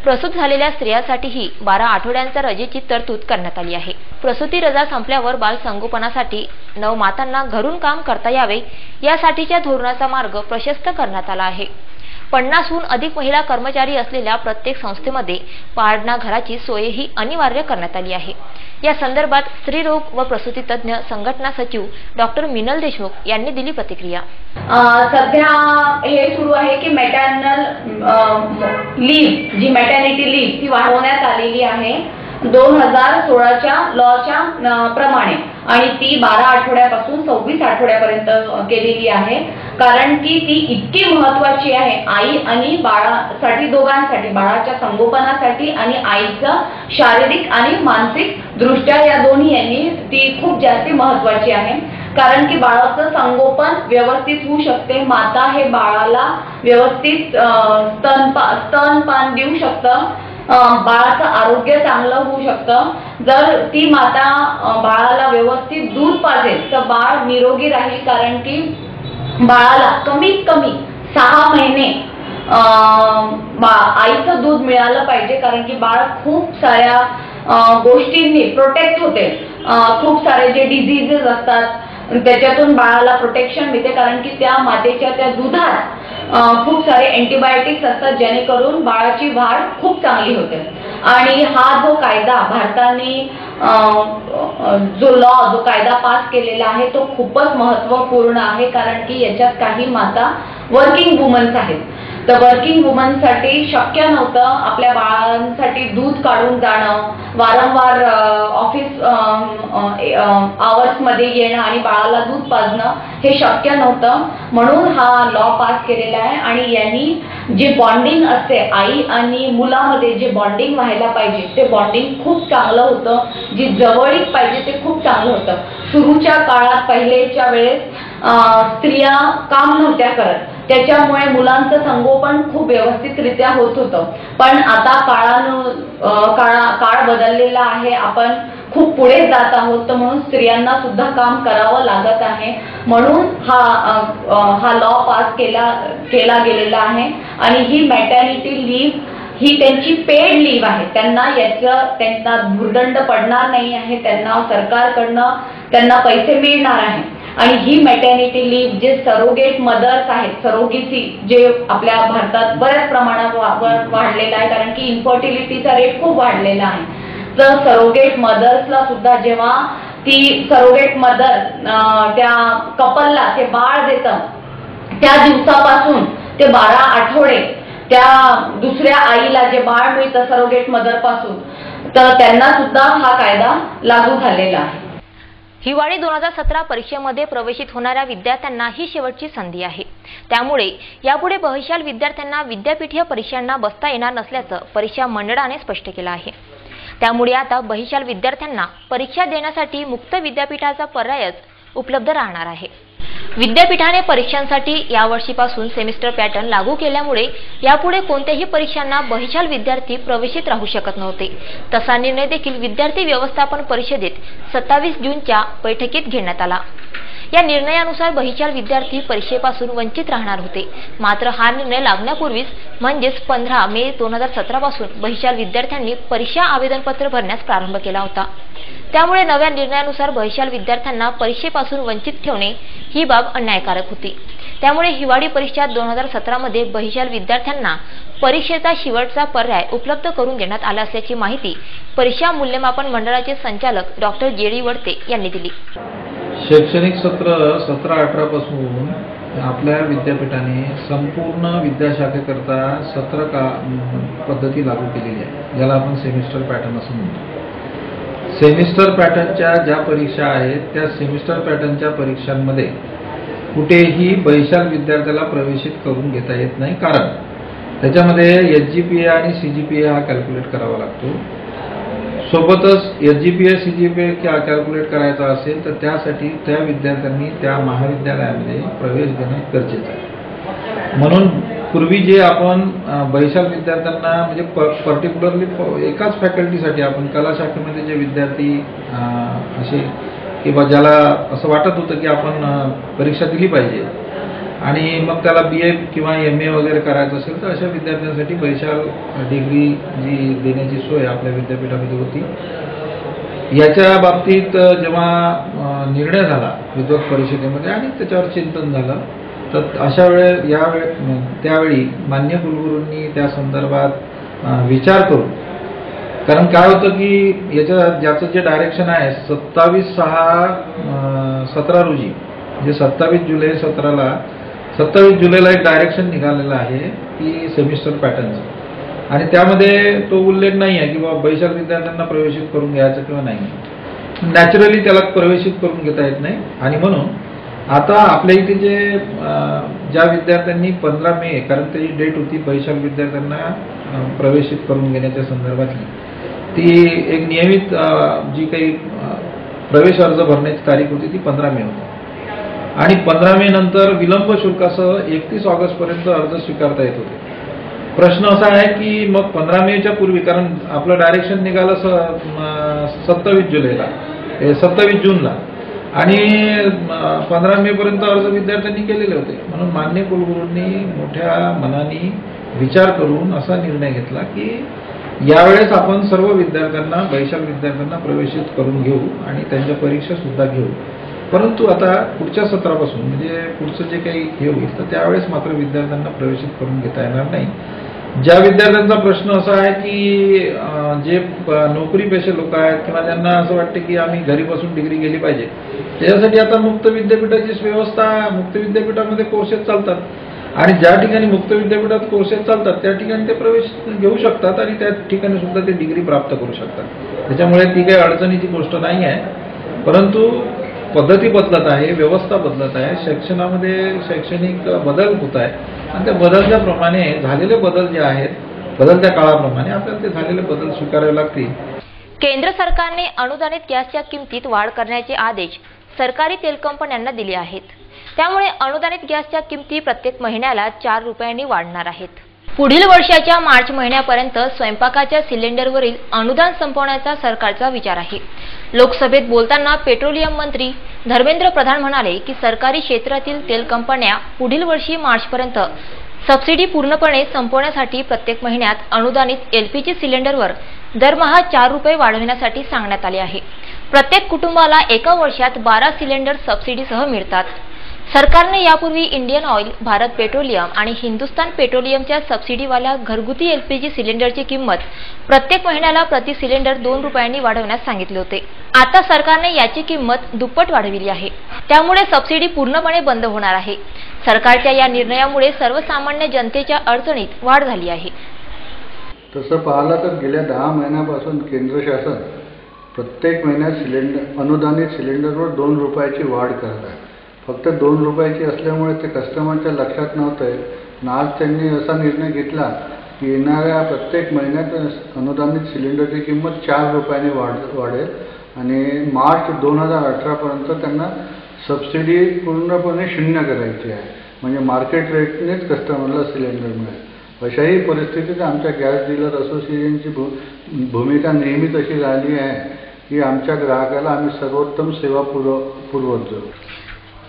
प्रसूत झालेल्या स्त्रियांसाठीही 12 आठवड्यांच्या रजेची तरतूद करण्यात आली आहे। प्रसूती रजा संपल्यावर बाल संगोपनासाठी नवमातांना घरून काम करता यावे यासाठीच्या धोरणाचा मार्ग प्रशस्त करण्यात आला आहे। 50हून अधिक महिला कर्मचारी असलेल्या प्रत्येक संस्थेमध्ये पाळणा घराची सोयही अनिवार्य करण्यात आली आहे। या संदर्भात स्त्रीरोग व प्रसूती तज्ञ संघटना सचिव डॉक्टर मिनल देशमुख यांनी दिली प्रतिक्रिया। सध्या हे सुरू आहे की मॅटर्नल लीव्ह जी मॅटर्निटी लीव्ह ती वाढवण्यात आलेली आहे 2016च्या लॉच्या प्रमाणे आणि ती 12 आठवड्यापासून 26 आठवड्यापर्यंत केलेली आहे। कारण की ती इतकी महत्त्वाची आहे आई आणि बाळासाठी, दोघांसाठी, बाळाच्या संगोपनासाठी आणि आईचं शारीरिक आणि मानसिक दृष्ट्या या दोन्ही यांनी ती खूप जास्त महत्त्वाची आहे। कारण की बाळाचं संगोपन व्यवस्थित होऊ शकते, माता हे बाळाला व्यवस्थित स्तनपान देऊ शकतं, बाळाचं आरोग्य चांगलं होऊ शकतं। जर ती माता बाळाला व्यवस्थित दूध पाजेल तर बाळ निरोगी राहील। कारण की बाळाला कमीत कमी 6 महिने आईचं दूध मिळालं पाहिजे। कारण की बाळ खूप साऱ्या गोष्टींनी प्रोटेक्ट होते, खूप सारे जे डिझीजेस असतात त्याच्यातून बाळाला प्रोटेक्शन मिळते। कारण की त्या मातेच्या त्या दुधात खूप सारे अँटीबायोटिक्स असतात जेणेकरून बाळाची वाढ खूप चांगली होते। आणि हा जो कायदा भारताने जो कायदा पास केलेला आहे तो खूपच महत्त्वपूर्ण आहे। कारण की याच्यात काही माता वर्किंग वुमन्स आहेत, तर वर्किंग वुमनसाठी शक्य नव्हतं आपल्या बाळांसाठी दूध काढून जाणं, वारंवार ऑफिस आवर्समध्ये येणं आणि बाळाला दूध पाजणं हे शक्य नव्हतं। म्हणून हा लॉ पास केलेला आहे आणि यांनी जे बॉन्डिंग असते आई आणि मुलामध्ये जे बॉन्डिंग व्हायला पाहिजे ते बॉन्डिंग खूप चांगलं होतं, जी जवळीक पाहिजे ते खूप चांगलं होतं। सुरूच्या काळात पहिलेच्या वेळेस स्त्रिया काम नव्हत्या करत, त्याच्यामुळे मुलांचं संगोपन खूप व्यवस्थितरित्या होत होतं। पण आता काळ बदललेला आहे, आपण खूप पुढे जात आहोत, तर म्हणून स्त्रियांना सुद्धा काम करावं लागत आहे। म्हणून हा लॉ पास केला गेलेला आहे आणि ही मॅटर्निटी लीव्ह ही त्यांची पेड लीव्ह आहे। त्यांना भुर्दंड पडणार नाही आहे, त्यांना सरकारकडनं त्यांना पैसे मिळणार आहे। आणि ही मॅटर्निटी लीव्ह जे सरोगेट मदर्स आहेत, सरोगेसी जे आपल्या भारतात बऱ्याच प्रमाणात वाढलेला आहे, कारण की इन्फर्टिलिटीचा रेट खूप वाढलेला आहे। तर सरोगेट मदर्सला सुद्धा जेव्हा ती सरोगेट मदर त्या कपलला ते बाळ देतं त्या दिवसापासून ते 12 आठवडे त्या दुसऱ्या आईला जे बाळ मिळतं सरोगेट मदर पासून, तर त्यांना सुद्धा हा कायदा लागू झालेला आहे। हिवाळी 2017 परीक्षेमध्ये प्रवेशित होणाऱ्या विद्यार्थ्यांना ही शेवटची संधी आहे। त्यामुळे यापुढे बहिशाल विद्यार्थ्यांना विद्यापीठीय परीक्षांना बसता येणार नसल्याचं परीक्षा मंडळाने स्पष्ट केलं आहे। त्यामुळे आता बहिशाल विद्यार्थ्यांना परीक्षा देण्यासाठी मुक्त विद्यापीठाचा पर्यायच उपलब्ध राहणार आहे। विद्यापीठाने परीक्षांसाठी यावर्षीपासून सेमिस्टर पॅटर्न लागू केल्यामुळे यापुढे कोणत्याही परीक्षांना बहिशाल विद्यार्थी प्रवेशित राहू शकत नव्हते। तसा निर्णय देखील विद्यार्थी व्यवस्थापन परिषदेत 27 जूनच्या बैठकीत घेण्यात आला। या निर्णयानुसार बहिशाल विद्यार्थी परीक्षेपासून वंचित राहणार होते। मात्र हा निर्णय लागण्यापूर्वीच म्हणजेच 15 मे 2017 पासून बहिशाल विद्यार्थ्यांनी परीक्षा आवेदनपत्र भरण्यास प्रारंभ केला होता। त्यामुळे नव्या निर्णयानुसार बहिशाल विद्यार्थ्यांना परीक्षेपासून वंचित ठेवणे ही बाब अन्यायकारक होती। त्यामुळे हिवाळी परीक्षा 2017 मध्ये बहिशाल विद्यार्थ्यांना परीक्षेचा शेवटचा पर्याय उपलब्ध करून देण्यात आला असल्याची माहिती परीक्षा मूल्यमापन मंडळाचे संचालक डॉक्टर जे.डी. वडते यांनी दिली। शैक्षणिक सत्र 17-18 पासून आपल्या विद्यापीठाने संपूर्ण विद्याशाखेकरता सत्र पद्धती लागू केलेली आहे, ज्याला आपण सेमिस्टर पॅटर्न असं म्हणतो। सेमिस्टर पॅटर्नच्या ज्या परीक्षा आहेत त्या सेमिस्टर पॅटर्नच्या परीक्षांमध्ये कुठेही बहिशाल विद्यार्थ्याला प्रवेशित करून घेता येत नाही, कारण त्याच्यामध्ये SGPA आणि CGPA हा कॅल्क्युलेट करावा लागतो। सोबतच SGPA CGPA कॅल्क्युलेट करायचा असेल तर त्यासाठी त्या विद्यार्थ्यांनी त्या महाविद्यालयामध्ये प्रवेश घेणं गरजेचं आहे। म्हणून पूर्वी जे आपण वैशाल विद्यार्थ्यांना म्हणजे पर्टिक्युलरली एकाच फॅकल्टीसाठी आपण कला शाखेमध्ये जे विद्यार्थी असे किंवा ज्याला असं वाटत होतं की आपण परीक्षा दिली पाहिजे आणि मग त्याला BA किंवा MA वगैरे करायचं असेल तर अशा विद्यार्थ्यांसाठी वैशाल डिग्री जी देण्याची सोय आपल्या विद्यापीठामध्ये होती. याच्या बाबतीत जेव्हा निर्णय झाला विद्वत परिषदेमध्ये आणि त्याच्यावर चिंतन झालं तर अशा त्यावेळी मान्य कुलगुरूंनी त्या संदर्भात विचार करून, कारण काय होतं की ज्याचं जे डायरेक्शन आहे 27/6/17 रोजी म्हणजे 27 जुलै 17ला 27 जुलैला एक डायरेक्शन निघालेलं आहे की सेमिस्टर पॅटर्नचं आणि त्यामध्ये तो उल्लेख नाही आहे की बाबा वैशाल विद्यार्थ्यांना प्रवेशित करून घ्यायचं किंवा नाही. नॅचरली त्याला प्रवेशित करून घेता येत नाही आणि म्हणून आता आपल्या इथे ज्या विद्यार्थ्यांनी 15 मे कारण त्याची डेट होती वैशाल विद्यार्थ्यांना प्रवेशित करून घेण्याच्या संदर्भातली, ती एक नियमित जी काही प्रवेश अर्ज भरण्याची तारीख होती ती 15 मे होती आणि 15 मे नंतर विलंब शुल्कासह 31 ऑगस्टपर्यंत अर्ज स्वीकारता येत होते. प्रश्न असा आहे की मग 15 मेच्या पूर्वी, कारण आपलं डायरेक्शन निघालं 27 जुलैला 27 जूनला आणि 15 मे पर्यंत अर्ज विद्यार्थ्यांनी केलेले होते. म्हणून मान्य कुलगुरूंनी मोठ्या मनाने विचार करून असा निर्णय घेतला की यावेळेस आपण सर्व विद्यार्थ्यांना वैशाल विद्यार्थ्यांना प्रवेशित करून घेऊ आणि त्यांच्या परीक्षा सुद्धा घेऊ. परंतु आता पुढच्या सत्रापासून म्हणजे पुढचं जे काही हे होईल तर त्यावेळेस मात्र विद्यार्थ्यांना प्रवेशित करून घेता येणार नाही. ज्या विद्यार्थ्यांचा प्रश्न असा आहे की जे नोकरीपेशे लोक आहेत किंवा ज्यांना असं वाटतं की आम्ही घरी बसून डिग्री गेली पाहिजे, त्याच्यासाठी आता मुक्त विद्यापीठाची व्यवस्था, मुक्त विद्यापीठामध्ये कोर्सेस चालतात आणि ज्या ठिकाणी मुक्त विद्यापीठात कोर्सेस चालतात त्या ठिकाणी ते प्रवेश घेऊ शकतात आणि त्या ठिकाणी सुद्धा ते डिग्री प्राप्त करू शकतात. त्याच्यामुळे ती काही अडचणीची गोष्ट नाही आहे. परंतु पद्धती बदलत आहे, व्यवस्था बदलत आहे, शिक्षणामध्ये शैक्षणिक बदल होत आहे आणि त्या बदलल्याप्रमाणे झालेले बदल जे आहेत बदलत्या काळाप्रमाणे आपल्याला ते झालेले बदल स्वीकारावे लागतील. केंद्र सरकारने अनुदानित गॅसच्या किमतीत वाढ करण्याचे आदेश सरकारी तेल कंपन्यांना दिले आहेत. त्यामुळे अनुदानित गॅसच्या किमती प्रत्येक महिन्याला 4 रुपयांनी वाढणार आहेत. पुढील वर्षाच्या मार्च महिन्यापर्यंत स्वयंपाकाच्या सिलेंडरवरील अनुदान संपवण्याचा सरकारचा विचार आहे. लोकसभेत बोलताना पेट्रोलियम मंत्री धर्मेंद्र प्रधान म्हणाले की सरकारी क्षेत्रातील तेल कंपन्या पुढील वर्षी मार्चपर्यंत सबसिडी पूर्णपणे संपवण्यासाठी प्रत्येक महिन्यात अनुदानित LPG सिलेंडरवर दरमहा 4 रुपये वाढवण्यासाठी सांगण्यात आले आहे. प्रत्येक कुटुंबाला एका वर्षात 12 सिलेंडर सबसिडीसह मिळतात. सरकारने यापूर्वी इंडियन ऑइल, भारत पेट्रोलियम आणि हिंदुस्तान पेट्रोलियमच्या सबसिडीवाल्या घरगुती LPG सिलेंडरची किंमत प्रत्येक महिन्याला प्रति सिलेंडर 2 रुपयांनी वाढवण्यास सांगितले होते. आता सरकारने याची किंमत दुप्पट वाढविली आहे. त्यामुळे सबसिडी पूर्णपणे बंद होणार आहे. सरकारच्या या निर्णयामुळे सर्वसामान्य जनतेच्या अडचणीत वाढ झाली आहे. तसं पाहिलं तर गेल्या 10 महिन्यापासून केंद्र शासन प्रत्येक महिन्यात अनुदानित सिलेंडरवर 2 रुपयाची वाढ करत आहे. फक्त 2 रुपयाची असल्यामुळे ते कस्टमरच्या लक्षात नव्हतं. आज त्यांनी असा निर्णय घेतला की येणाऱ्या प्रत्येक महिन्यात अनुदानित सिलेंडरची किंमत 4 रुपयाने वाढेल आणि मार्च 2018पर्यंत त्यांना सबसिडी पूर्णपणे शून्य करायची आहे. म्हणजे मार्केट रेटनेच कस्टमरला सिलेंडर मिळेल. अशाही परिस्थितीत आमच्या गॅस डीलर असोसिएशनची भूमिका नेहमीच अशी राहिली आहे की आमच्या ग्राहकाला आम्ही सर्वोत्तम सेवा पुरवतो.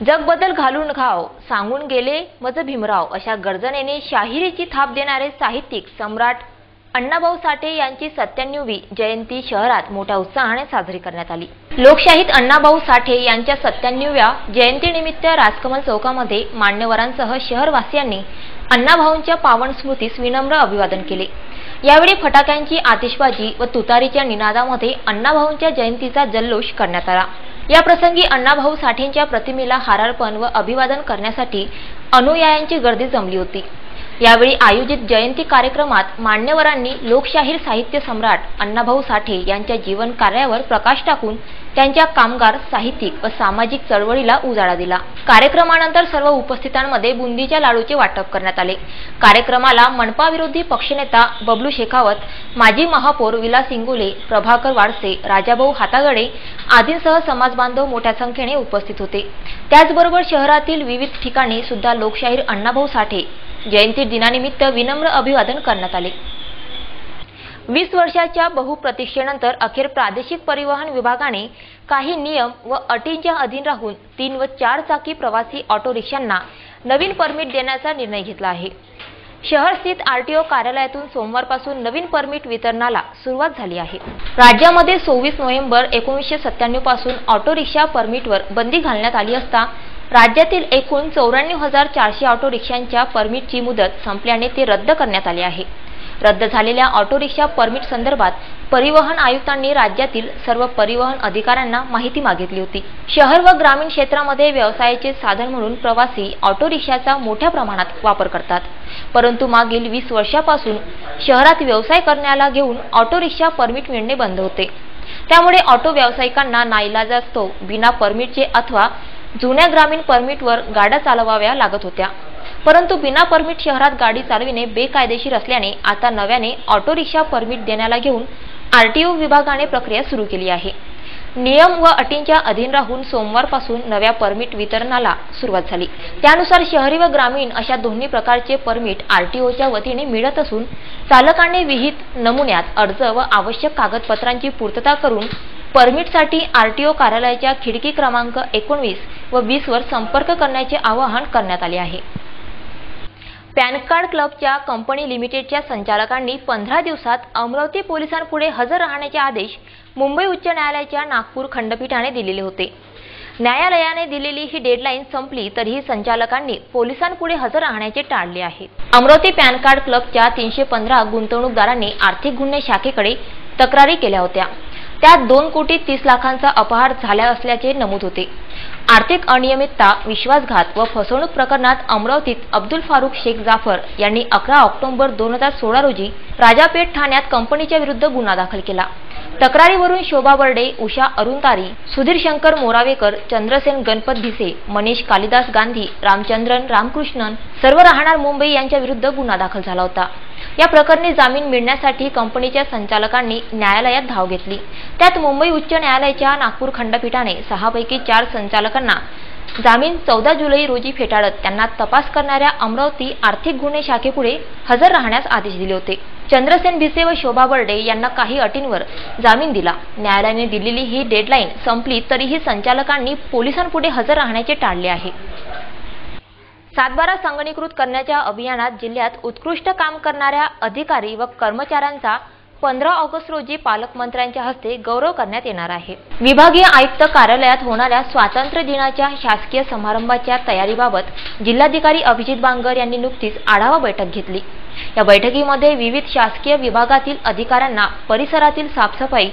जग बदल घालून खाव सांगून गेले मज भीमराव अशा गर्जनेने शाहिरीची थाप देणारे साहित्यिक सम्राट अण्णाभाऊ साठे यांची 97वी जयंती शहरात मोठ्या उत्साहाने साजरी करण्यात आली. लोकशाहीत अण्णाभाऊ साठे यांच्या 97व्या जयंतीनिमित्त राजकमल चौकामध्ये मान्यवरांसह शहरवासियांनी अण्णाभाऊंच्या पावन स्मृतीस विनम्र अभिवादन केले. यावेळी फटाक्यांची आतिषबाजी व तुतारीच्या निनादामध्ये अण्णाभाऊंच्या जयंतीचा जल्लोष करण्यात आला. या प्रसंगी अण्णाभाऊ साठेंच्या प्रतिमेला हारार्पण व अभिवादन करण्यासाठी अनुयायांची गर्दी जमली होती. यावेळी आयोजित जयंती कार्यक्रमात मान्यवरांनी लोकशाहीर साहित्य सम्राट अण्णाभाऊ साठे यांच्या जीवन कार्यावर प्रकाश टाकून त्यांच्या कामगार, साहित्यिक व सामाजिक चळवळीला उजाळा दिला. कार्यक्रमानंतर सर्व उपस्थितांमध्ये बुंदीच्या लाडूचे वाटप करण्यात आले. कार्यक्रमाला मनपा विरोधी पक्षनेता बबलू शेखावत, माजी महापौर विलास इंगोले, प्रभाकर वाडसे, राजाभाऊ हातागडे आदींसह समाजबांधव मोठ्या संख्येने उपस्थित होते. त्याचबरोबर शहरातील विविध ठिकाणी सुद्धा लोकशाहीर अण्णाभाऊ साठे जयंती दिनानिमित्त विनम्र अभिवादन करण्यात आले. 20 वर्षाच्या बहुप्रतीक्षेनंतर अखेर प्रादेशिक परिवहन विभागाने काही नियम व अटींच्या अधीन राहून 3 व 4 चाकी प्रवासी ऑटो रिक्षांना नवीन परमिट देण्याचा निर्णय घेतला आहे. शहरस्थित आरटीओ कार्यालयातून सोमवारपासून नवीन परमिट वितरणाला सुरुवात झाली आहे. राज्यामध्ये 24 नोव्हेंबर 1997 पासून ऑटो रिक्षा परमिटवर बंदी घालण्यात आली असता राज्यातील एकूण 94,400 ऑटो रिक्षांच्या परमिटची मुदत संपल्याने ते रद्द करण्यात आले आहे. रद्द झालेल्या ऑटो रिक्षा परमिट संदर्भात परिवहन आयुक्तांनी राज्यातील सर्व परिवहन अधिकाऱ्यांना माहिती मागितली होती. शहर व ग्रामीण क्षेत्रामध्ये व्यवसायाचे साधन म्हणून प्रवासी ऑटो रिक्षाचा मोठ्या प्रमाणात वापर करतात. परंतु मागील 20 वर्षापासून शहरात व्यवसाय करण्याला घेऊन ऑटो रिक्षा परमिट मिळणे बंद होते. त्यामुळे ऑटो व्यावसायिकांना नाईलाजास्तव बिना परमिटचे अथवा जुन्या ग्रामीण परमिटवर गाड्या चालवाव्या लागत होत्या. परंतु बिना परमिट शहरात गाडी चालविणे बेकायदेशीर असल्याने आता नव्याने ऑटो रिक्षा परमिट देण्याला घेऊन आरटीओ विभागाने प्रक्रिया सुरू केली आहे. नियम व अटींच्या अधीन राहून सोमवारपासून नव्या परमिट वितरणाला सुरुवात झाली. त्यानुसार शहरी व ग्रामीण अशा दोन्ही प्रकारचे परमिट आरटीओच्या वतीने मिळत असून चालकांनी विहित नमुन्यात अर्ज व आवश्यक कागदपत्रांची पूर्तता करून परमिटसाठी आरटीओ कार्यालयाच्या खिडकी क्रमांक 19 व 20 वर संपर्क करण्याचे आवाहन करण्यात आले आहे. पॅन कार्ड क्लबच्या कंपनी लिमिटेडच्या संचालकांनी 15 दिवसात अमरावती पोलिसांपुढे हजर राहण्याचे आदेश मुंबई उच्च न्यायालयाच्या नागपूर खंडपीठाने दिलेले होते. न्यायालयाने दिलेली ही डेडलाईन संपली तरीही संचालकांनी पोलिसांपुढे हजर राहण्याचे टाळले आहे. अमरावती पॅन कार्ड क्लबच्या 315 गुंतवणूकदारांनी आर्थिक गुन्हे शाखेकडे तक्रारी केल्या होत्या. त्यात 2,30,00,000 अपहार झाला असल्याचे नमूद होते. आर्थिक अनियमितता, विश्वासघात व फसवणूक प्रकरणात अमरावतीत अब्दुल फारुख शेख जाफर यांनी 11 ऑक्टोबर 2016 रोजी राजापेठ ठाण्यात कंपनीच्या विरुद्ध गुन्हा दाखल केला. तक्रारीवरून शोभा बर्डे, उषा अरुणतारी, सुधीर शंकर मोरावेकर, चंद्रसेन गणपत भिसे, मनीष कालिदास गांधी, रामचंद्रन रामकृष्णन सर्व राहणार मुंबई यांच्या विरुद्ध गुन्हा दाखल झाला होता. या प्रकरणी जामीन मिळण्यासाठी कंपनीच्या संचालकांनी न्यायालयात धाव घेतली. त्यात मुंबई उच्च न्यायालयाच्या नागपूर खंडपीठाने 6 पैकी 4 संचालकांना जामीन 14 जुलै रोजी फेटाळत त्यांना तपास करणाऱ्या अमरावती आर्थिक गुन्हे शाखेपुढे हजर राहण्यास आदेश दिले होते. चंद्रसेन भिसे व शोभा बर्डे यांना काही अटींवर जामीन दिला. न्यायालयाने दिलेली ही डेडलाईन संपली तरीही संचालकांनी पोलिसांपुढे हजर राहण्याचे टाळले आहे. 7/12 संगणकीकृत करण्याच्या अभियानात जिल्ह्यात उत्कृष्ट काम करणाऱ्या अधिकारी व कर्मचाऱ्यांचा 15 ऑगस्ट रोजी पालकमंत्र्यांच्या हस्ते गौरव करण्यात येणार आहे. विभागीय आयुक्त कार्यालयात होणाऱ्या स्वातंत्र्य दिनाच्या शासकीय समारंभाच्या तयारीबाबत जिल्हाधिकारी अभिजित बांगर यांनी नुकतीच आढावा बैठक घेतली. या बैठकीमध्ये विविध शासकीय विभागातील अधिकाऱ्यांना परिसरातील साफसफाई,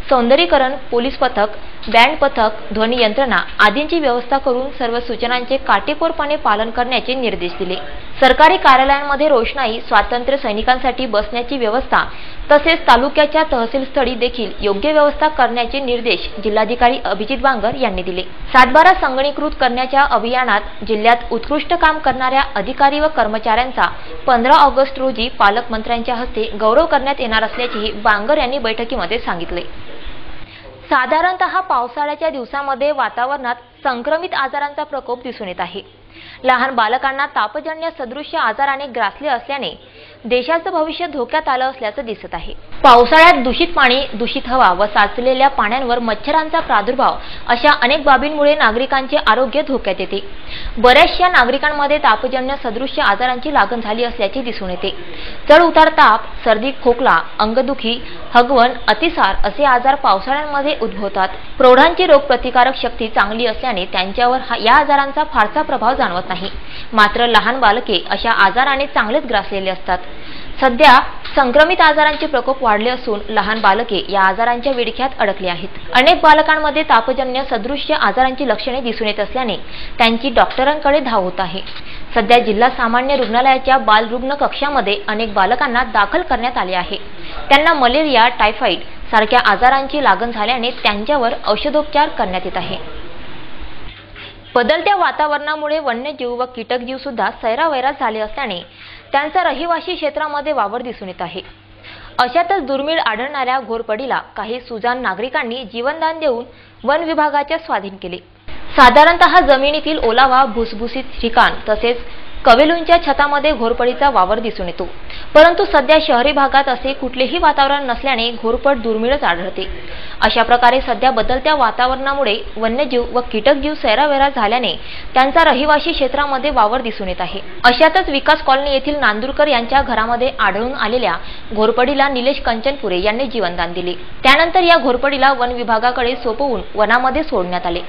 सौंदर्यीकरण, पोलीस पथक, बँड पथक, ध्वनी यंत्रणा आदींची व्यवस्था करून सर्व सूचनांचे काटेकोरपणे पालन करण्याचे निर्देश दिले. सरकारी कार्यालयांमध्ये रोषणाई, स्वातंत्र्य सैनिकांसाठी बसण्याची व्यवस्था तसेच तालुक्याच्या तहसीलस्थळी देखील योग्य व्यवस्था करण्याचे निर्देश जिल्हाधिकारी अभिजित बांगर यांनी दिले. 7/12 संगणकीकृत करण्याच्या अभियानात जिल्ह्यात उत्कृष्ट काम करणाऱ्या अधिकारी व कर्मचाऱ्यांचा 15 ऑगस्ट रोजी पालकमंत्र्यांच्या हस्ते गौरव करण्यात येणार असल्याचेही बांगर यांनी बैठकीमध्ये सांगितले. साधारणतः पावसाळ्याच्या दिवसांमध्ये वातावरणात संक्रमित आजारांचा प्रकोप दिसून येत आहे. लहान बालकांना तापजन्य सदृश्य आजाराने ग्रासले असल्याने देशाचं भविष्य धोक्यात आलं असल्याचं दिसत आहे. पावसाळ्यात दूषित पाणी, दूषित हवा व साचलेल्या पाण्यावर मच्छरांचा प्रादुर्भाव अशा अनेक बाबींमुळे नागरिकांचे आरोग्य धोक्यात येते. बऱ्याचशा नागरिकांमध्ये तापजन्य सदृश्य आजारांची लागण झाली असल्याचे दिसून येते. चढ उतार ताप, सर्दी, खोकला, अंगदुखी, हगवण, अतिसार असे आजार पावसाळ्यांमध्ये उद्भवतात. प्रौढांची रोगप्रतिकारक शक्ती चांगली असल्याने त्यांच्यावर या आजारांचा फारसा प्रभाव जाणवत नाही. मात्र लहान बालके अशा आजाराने चांगलेच ग्रासलेले असतात. सध्या संक्रमित आजारांचे प्रकोप वाढले असून लहान बालके या आजारांच्या विळख्यात अडकली आहेत. अनेक बालकांमध्ये तापजन्य सदृश्य आजारांची लक्षणे दिसून येत असल्याने त्यांची डॉक्टरांकडे धाव होत आहे. सध्या जिल्हा सामान्य रुग्णालयाच्या बालरुग्ण कक्षामध्ये अनेक बालकांना दाखल करण्यात आले आहे. त्यांना मलेरिया, टायफॉइड सारख्या आजारांची लागण झाल्याने त्यांच्यावर औषधोपचार करण्यात येत आहे. बदलत्या वातावरणामुळे वन्यजीव व कीटकजीव सुद्धा सैरावैरास झाले असल्याने त्यांचा रहिवासी क्षेत्रामध्ये वावर दिसून येत आहे. अशातच दुर्मिळ आढळणाऱ्या घोरपडीला काही सुजाण नागरिकांनी जीवनदान देऊन वन विभागाच्या स्वाधीन केले. साधारणतः जमिनीतील ओलावा, भुसभुशीत ठिकाण तसेच कवेलूंच्या छतामध्ये घोरपडीचा वावर दिसून येतो. परंतु सध्या शहरी भागात असे कुठलेही वातावरण नसल्याने घोरपड दुर्मिळच आढळते. अशा प्रकारे सध्या बदलत्या वातावरणामुळे वन्यजीव व कीटकजीव सैरावैरा झाल्याने त्यांचा रहिवासी क्षेत्रामध्ये वावर दिसून येत आहे. अशातच विकास कॉलनी येथील नांदुरकर यांच्या घरामध्ये आढळून आलेल्या घोरपडीला निलेश कंचनपुरे यांनी जीवनदान दिले. त्यानंतर या घोरपडीला वन विभागाकडे सोपवून वनामध्ये सोडण्यात आले.